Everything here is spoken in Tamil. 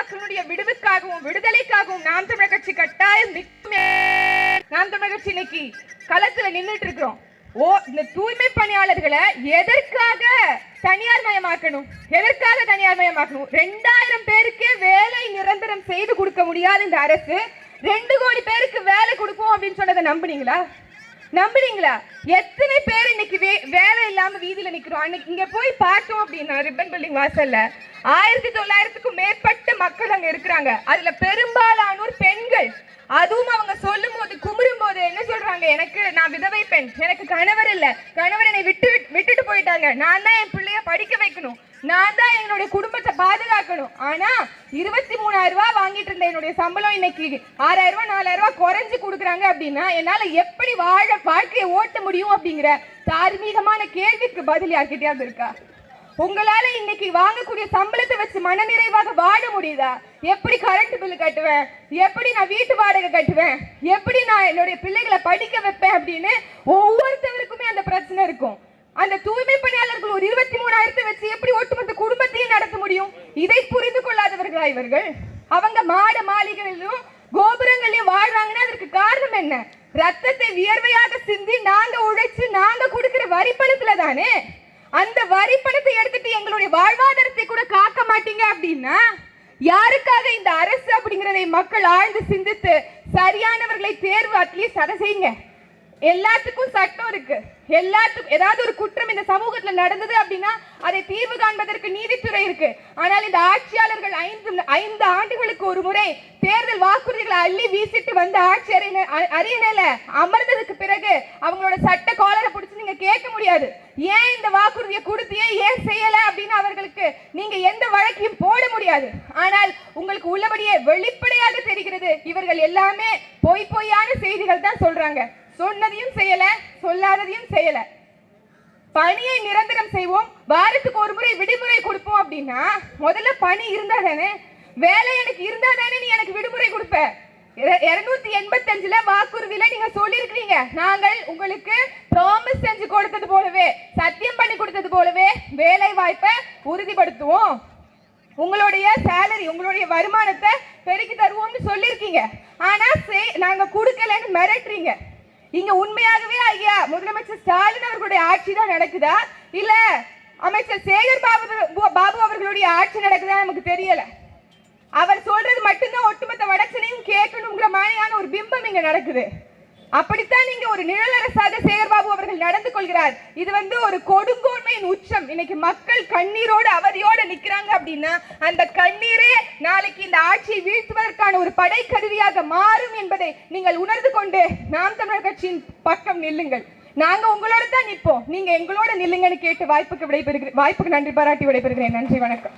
மக்களுடைய விடுவிற்காகவும் விடுதலைக்காகவும் நாம் தமிழர் கட்சி கட்டாயம் நாம் தமிழர் கட்சி இன்னைக்கு களத்துல நின்றுட்டு இருக்கிறோம். இந்த தூய்மை பணியாளர்களை எதற்காக தனியார் மயமாக்கணும்? 2000 பேருக்கே வேலை நிரந்தரம் செய்து கொடுக்க முடியாது இந்த அரசு 2 கோடி பேருக்கு வேலை கொடுப்போம் அப்படின்னு சொன்னதை நம்புறீங்களா? எத்தனை பேர் இன்னைக்கு வேலை இல்லாம வீதியில நிக்கிறோம். அன்னைக்கு இங்க போய் பார்த்தோம் அப்படின்னா ரிப்பன் பில்டிங் வாசல்ல 1900க்கும் மேற்பட்ட மக்கள் அங்க இருக்கிறாங்க. அதுல பெரும்பாலானோர் பெண்கள். அதுவும் அவங்க சொல்லும் போது குமுறும் போது என்ன சொல்றாங்க, நான் விதவை பெண், எனக்கு கணவர் இல்ல, கணவர் என்னை விட்டுட்டு போயிட்டாங்க, நான் தான் என் பிள்ளைய படிக்க வைக்கணும், நான் தான் என்னுடைய குடும்பத்தை பாதுகாக்கணும். ஆனா 23,000 ரூபாய் வாங்கிட்டு இருந்த என்னுடைய சம்பளம் இன்னைக்கு 6,000 ரூபாய் 4,000 ரூபாய் குறைஞ்சு கொடுக்குறாங்க அப்படின்னா என்னால எப்படி வாழ்க்கையை ஓட்ட முடியும் அப்படிங்கிற தார்மீகமான கேள்விக்கு பதில் யார்கிட்டயாவது இருக்கா? உங்களால இன்னைக்கு வாங்கக்கூடிய சம்பளத்தை வச்சு மனநிறைவாக வாழ முடியுதா? எப்படி கரண்ட் பில் கட்டுவேன், எப்படி நான் வீட்டு வாடகை கட்டுவேன், எப்படி நான் என்னுடைய பிள்ளைகளை படிக்க வைப்பேன் அப்படின்னு ஒவ்வொருத்தவருக்குமே அந்த பிரச்சனை இருக்கும். அந்த தூய்மை பணியாளர்கள் ஒரு 23,000 வச்சு எப்படி ஒட்டுமொத்த குடும்பத்தையும் நடத்த முடியும்? இதை புரிந்து கொள்ளாதவர்களா இவர்கள்? அவங்க மாளிகைகளிலும் கோபுரங்களையும் வாழ்றாங்கன்னா அதற்கு காரணம் என்ன? ரத்தத்தை வியர்வையாக சிந்தி நாங்க உழைச்சு நாங்க கொடுக்கிற வரி பணத்துல தானே. அந்த வரி பணத்தை எடுத்துட்டு எங்களுடைய வாழ்வாதாரத்தை கூட காக்க மாட்டீங்க அப்படின்னா யாருக்காக இந்த அரசு அப்படிங்கிறதை மக்கள் ஆழ்ந்து சிந்தித்து சரியானவர்களை தேர்வு அட்லீஸ்ட் அதை செய்யுங்க. எல்லாத்துக்கும் சட்டம் இருக்கு. எல்லாத்துக்கும் ஏதாவது ஒரு குற்றம் இந்த சமூகத்துல நடந்தது அப்படின்னா அதை தீர்வு காண்பதற்கு நீதித்துறை இருக்கு. ஆனால் இந்த ஆட்சியாளர்கள் 5 ஆண்டுகளுக்கு ஒரு முறை தேர்தல் வாக்குறுதிகளை அள்ளி வீசிட்டு வந்து ஆட்சி அரியணையில அமர்ந்ததுக்கு பிறகு அவங்களோட சட்ட காலரை பிடிச்சு நீங்க கேட்க முடியாது. ஏன் இந்த வாக்குறுதியை கொடுத்தியே, ஏன் செய்யல அப்படின்னு அவர்களுக்கு நீங்க எந்த வழக்கையும் போட முடியாது. ஆனால் உங்களுக்கு உள்ளபடியே வெளிப்படையாக தெரிகிறது இவர்கள் எல்லாமே பொய்யான செய்திகள் தான் சொல்றாங்க. சொன்னதையும் செய்யல, சொல்லாததையும் செய்யல. பணியை நிரந்தரம் செய்வோம், வாரத்துக்கு ஒரு முறை விடுமுறை கொடுப்போம் அப்படின்னா முதல்ல பணி இருந்தா தானே, வேலை எனக்கு இருந்தா தானே நீ எனக்கு விடுமுறை கொடுப்ப. 285 வாக்குறுதியில நீங்க சொல்லிருக்கீங்க, நாங்கள் உங்களுக்கு ப்ராமிஸ் செஞ்சு கொடுத்தது போலவே, சத்தியம் பண்ணி கொடுத்தது போலவே வேலை வாய்ப்பை உறுதிப்படுத்துவோம், உங்களுடைய சேலரி உங்களுடைய வருமானத்தை பெருக்கி தருவோம்னு சொல்லிருக்கீங்க. ஆனா நாங்க கொடுக்கலன்னு மிரட்டுறீங்க. இங்க உண்மையாகவே ஐயா முதலமைச்சர் ஸ்டாலின் அவர்களுடைய ஆட்சி தான் நடக்குதா, இல்ல அமைச்சர் சேகர் பாபு அவர்களுடைய ஆட்சி நடக்குதா நமக்கு தெரியல. அவர் சொல்றது மட்டும்தான் ஒட்டுமொத்த வடச்சனையும் கேட்கணுங்கிற மாதிரியான ஒரு பிம்பம் இங்க நடக்குது. அப்படித்தான் நீங்க ஒரு நிழலரசாக சேகர்பாபு அவர்கள் நடந்து கொள்கிறார். இது ஒரு கொடுங்கோன்மையின் உச்சம். இன்னைக்கு மக்கள் கண்ணீரோடு அவதியோடு நிக்கிறாங்க அப்படின்னா அந்த கண்ணீரே நாளைக்கு இந்த ஆட்சியை வீழ்த்துவதற்கான ஒரு படைக்கருவியாக மாறும் என்பதை நீங்கள் உணர்ந்து கொண்டு நாம் தமிழர் கட்சியின் பக்கம் நில்லுங்கள். நாங்க உங்களோட தான் நிற்போம், நீங்க எங்களோட நில்லுங்கன்னு கேட்டு வாய்ப்புக்கு நன்றி பாராட்டி விடைபெறுகிறேன். நன்றி, வணக்கம்.